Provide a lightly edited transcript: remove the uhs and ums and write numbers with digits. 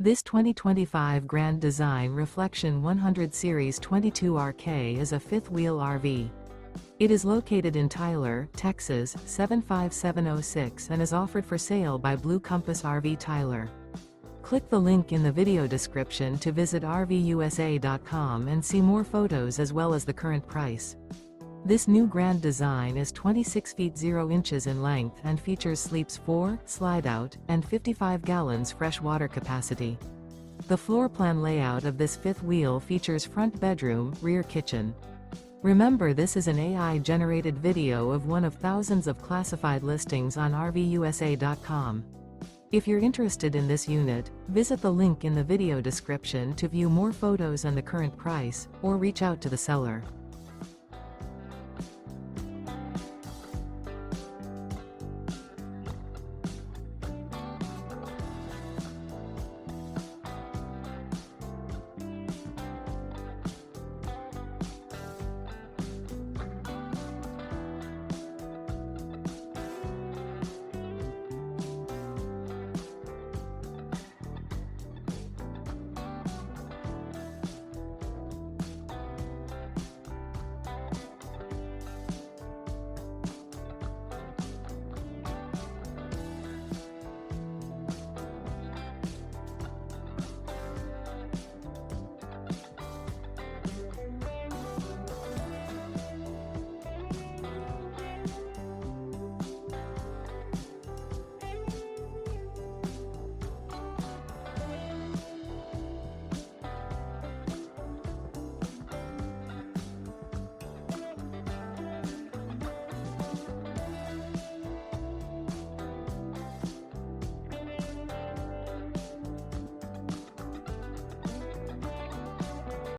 This 2025 Grand Design Reflection 100 Series 22RK is a fifth-wheel RV. It is located in Tyler, Texas 75706 and is offered for sale by Blue Compass RV Tyler. Click the link in the video description to visit RVUSA.com and see more photos as well as the current price. This new Grand Design is 26 feet 0 inches in length and features sleeps 4, slide-out, and 55 gallons fresh water capacity. The floor plan layout of this fifth wheel features front bedroom, rear kitchen. Remember, this is an AI-generated video of one of thousands of classified listings on RVUSA.com. If you're interested in this unit, visit the link in the video description to view more photos and the current price, or reach out to the seller.